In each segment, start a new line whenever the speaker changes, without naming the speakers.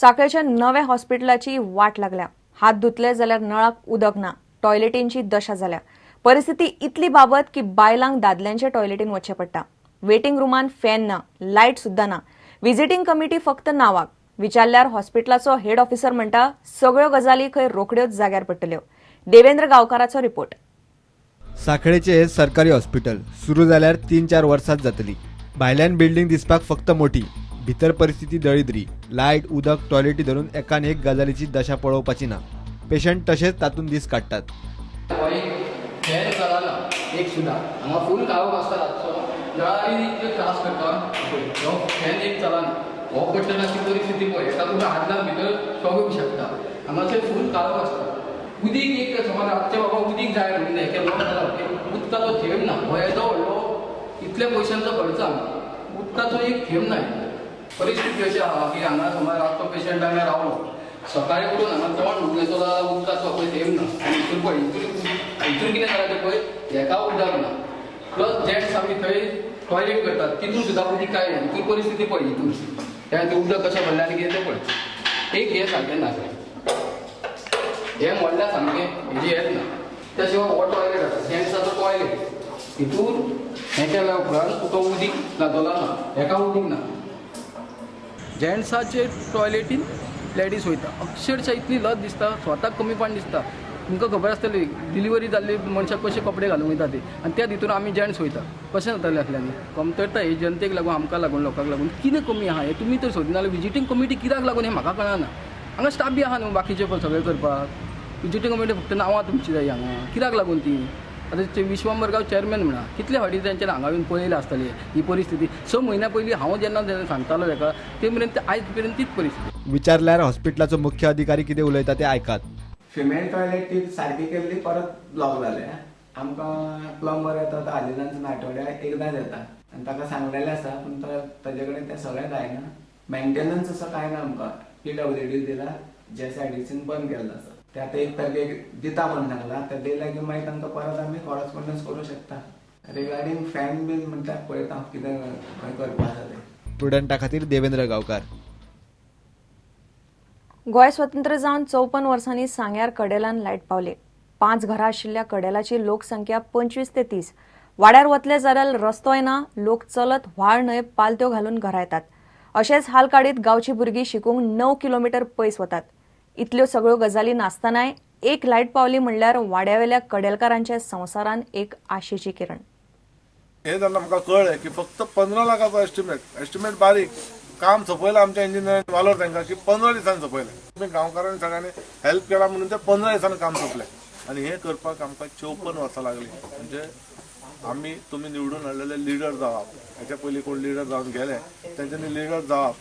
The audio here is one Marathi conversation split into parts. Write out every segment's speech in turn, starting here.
साखळेच्या नव्या हॉस्पिटलाची वाट लागल्या. हात धुतले जाल्यार नळाक उदक ना, टॉयलेटींची दशा जाल्या. परिस्थिती इतली बाबत की बायलांक दादल्यांच्या टॉयलेटीन वचचें पडटा. वेटिंग रुमान फॅन ना, लायट सुद्धा ना. विजिटींग कमिटी फक्त नावाक. विचारल्यार हॉस्पिटलाचो हेड ऑफिसर म्हणटा सगळ्यो गजाली खंय रोखड्योच जाग्यार पडटल्यो. देवेंद्र गांवकाराचो रिपोर्ट.
साखळेचे हे सरकारी हॉस्पिटल सुरू जाल्यार 3-4 वर्सांत जातली. भायल्यान बिल्डिंग दिसपाक फक्त मोठी, भितर परिस्थिती दळिद्री. लायट, उदक, टॉयलेटी धरून एकान एक गजालीची दशा पळोवपाची ना. पेशंट तसेच तातून दीस काडटात.
फॅन चलना एक सुद्धा हांगा फूल काळोख आसता रातचो. जळारी इतले त्रास करता. हो फॅन एक चलना. हो बटनाची परिस्थिती पळय. एका तुका हाडला भितर शॉक शकता. हांगासर फूल काळोख आसता. उदीक एक समज रातचे बाबा उदीक जाय म्हणले की लॉक जाला. उदकाचो थेंब ना. हो येदो व्हडलो इतल्या पयशांचो खर्च हांगा. उदकाचो एक थेंब ना. परिस्थिती अशी आहा की हांगा समज रातचो पेशंट हांगा रावलो. सकाळी उठून हांगा तोंड उगलेचो जाल्यार उदकाचो पळय थेंब ना. आनी हितून पळय हितून कितें जालां तें पळय हेका उदक ना. प्लस जेंट्स आमी थंय टॉयलेट करतात तितून सुद्दां उदीक काय ना. हितून परिस्थिती पळय हितून त्या उदक कशें भरलें आनी कितें तें पळय. एक हें सारकें ना हें म्हणल्यार सामकें हेजी हेंच ना. त्या शिवाय हो टॉयलेट आसा जेंट्साचो टॉयलेट. हितून हें केल्या उपरांत तुका उदीक लागला ना. हेका उदीक ना. जेंट्साचे टॉयलेटीन लेडीज वयता. अक्षरशः इतली लज दिसता स्वताक कमीपण दिसता. तुमकां खबर आसतली डिलिव्हरी जाल्ली मनशाक कशे कपडे घालून वयता ते आनी त्या भितर आमी जेंट्स वयता. कशें जातालें आसल्यानी कमतरता ही जनतेक लागून आमकां लागून लोकांक लागून कितें कमी आहा हें तुमी तर सोदना जाल्यार विजिटींग कमिटी कित्याक लागून हें म्हाका कळना. हांगा स्टाफ बी आहा न्हू बाकीचे पण सगळें करपाक. विजिटींग कमिटी फक्त नांवां तुमची जाय हांगा कित्याक लागून ती. आतां ते विश्वंभर गांव चेअरमॅन म्हणा कितले फावटी तेंच्यानी हांगा येवन पळयलें आसतलें ही परिस्थिती. 6 म्हयन्या पयलीं हांव जेन्ना सांगतालो हेका ते मेरेन आयज पर्यंत तीच परिस्थिती.
विचारल्यार हॉस्पिटलाचो मुख्य अधिकारी कितें उलयता तें आयकात.
फिमेल टॉयलेट सारकी केल्ली परत ब्लॉक जाले. आमकां प्लंबर येता तो हालींच्यान आठवड्याक एकदांच येता आनी ताका सांगलेलें आसा पूण ताजे कडेन तें सगळें जायना. मेंटेनन्स असो कांय ना आमकां. PWD दिला JSIDCन बंद केल्लो आसा. ते आतां 1 तारखेक दिता म्हणून सांगला. ते दिले की मागीर तांकां परत आमी कॉरस्पॉन्डन्स करूं शकता. रिगार्डींग फॅन बील म्हणटा पळयता कितें खंय करपा आसा तें.
स्टुडंटा खातीर देवेंद्र गांवकार.
गोंय स्वतंत्र जावन 54 वर्सांनी सांग्यार कडेलान लायट पावले. 5 घरां आशिल्ल्या कडेलाची लोकसंख्या 25 ते 30. वाड्यार वतले जाल्यार रस्तोय ना. लोक चलत व्हाळ न्हय पालत्यो घालून घरा येतात. अशेंच हाल काडीत गांवची भुरगीं शिकूंक 9 किलोमीटर पयस वतात. इतल्यो सगळ्यो गजाली नासतनाय एक लायट पावली म्हणल्यार वाड्यावेल्या कडेलकारांच्या संवसारान एक आशेची किरण.
हे जेन्ना म्हाका कळ्ळें की फक्त 15 लाखाचो एस्टिमेट बारीक काम सोपयलां आमच्या इंजिनियरांनी वालोर तांकां की 15 दिसांनी सोपयलें. गांवकारांनी सगळ्यांनी हेल्प केला म्हणून ते 15 दिसांनी काम सोंपलें. आनी हें करपाक आमकां 54 वर्सां लागलीं. म्हणजे आमी तुमी निवडून हाडलेले लिडर जावप. हेच्या पयलीं कोण लिडर जावन गेले तेंच्यांनी लिडर जावप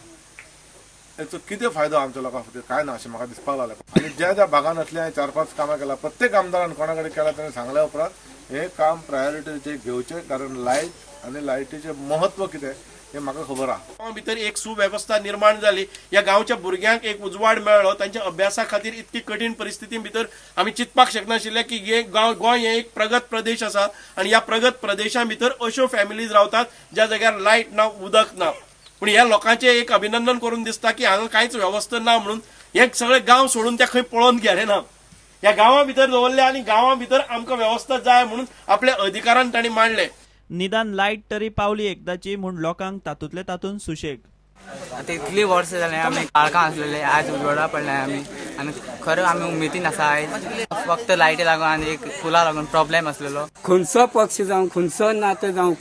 हेचो कितें फायदो आमच्या लोकां खातीर कांय ना अशें म्हाका दिसपाक लागलें. आनी ज्या ज्या भागांत असलें हांवें 4-5 कामां केलां प्रत्येक आमदारान कोणा कडेन केलां ताणें सांगल्या उपरांत हें काम प्रायोरिटीचेर घेवचें. कारण लायट आनी लायटीचें महत्व कितें हें म्हाका खबर आहा.
गांवा भितर एक सुवेवस्था निर्माण जाली. ह्या गांवच्या भुरग्यांक एक उजवाड मेळ्ळो. तांच्या अभ्यासा खातीर इतकी कठीण परिस्थिती भितर आमी चिंतपाक शकनाशिल्ले की हे गोंय हे एक प्रगत प्रदेश आसा आनी ह्या प्रगत प्रदेशा भितर अश्यो फॅमिलीज रावतात ज्या जाग्यार लायट ना उदक ना. पूण ह्या लोकांचें एक अभिनंदन करून दिसता की हांगा कांयच वेवस्था ना म्हणून हे सगळे गांव सोडून ते खंय पळोवन गेले ना. ह्या गांवा भितर दवरले आनी गांवा भितर आमकां वेवस्था जाय म्हणून आपल्या अधिकारान तांणी मांडले.
निदान लायट तरी पावली एकदाची म्हूण लोकांक तातूंतले तातूंत सुशेग.
आतां इतली वर्सां जालें आमी काळखां आसलेले आयज उजवाडा पडले आमी आनी खरें आमी उमेदीन आसा. आयज फक्त लायटी लागून आनी एक फुला लागून प्रॉब्लेम आसलेलो.
खंयचो पक्ष जावं खंयचो नातो जावं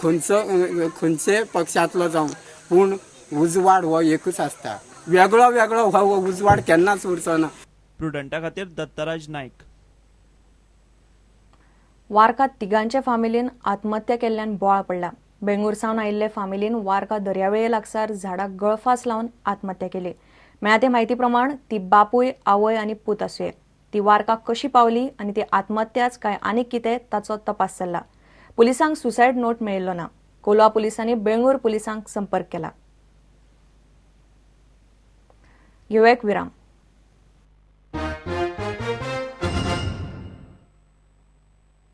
खंयचे पक्षांतलो जावं पूण उजवाड हो एकूच आसता. वेगळो वेगळो हो उजवाड केन्नाच उरचो ना.
प्रुडंटा खातीर दत्तराज नायक.
वारकात तिगांच्या फामिलीन आत्महत्या केल्ल्यान बोवाळ पडला. बेंगूर सावन आयिल्ले फामिलीन वारका दर्यावेळे लागसार झाडाक गळफास लावन आत्महत्या केली. मेळ्या म्हायती प्रमाण ती बापूय आवय आनी पूत आसुये. ती वारकाक कशी पावली आनी ती आत्महत्याच काय आनीक कितें ताचो तपास चल्ला. पुलिसांक सुसायड नोट मेळिल्लो ना. कोलवा पुलिसांनी बेंगूर पुलिसांक संपर्क केला. घेवया एक विराम.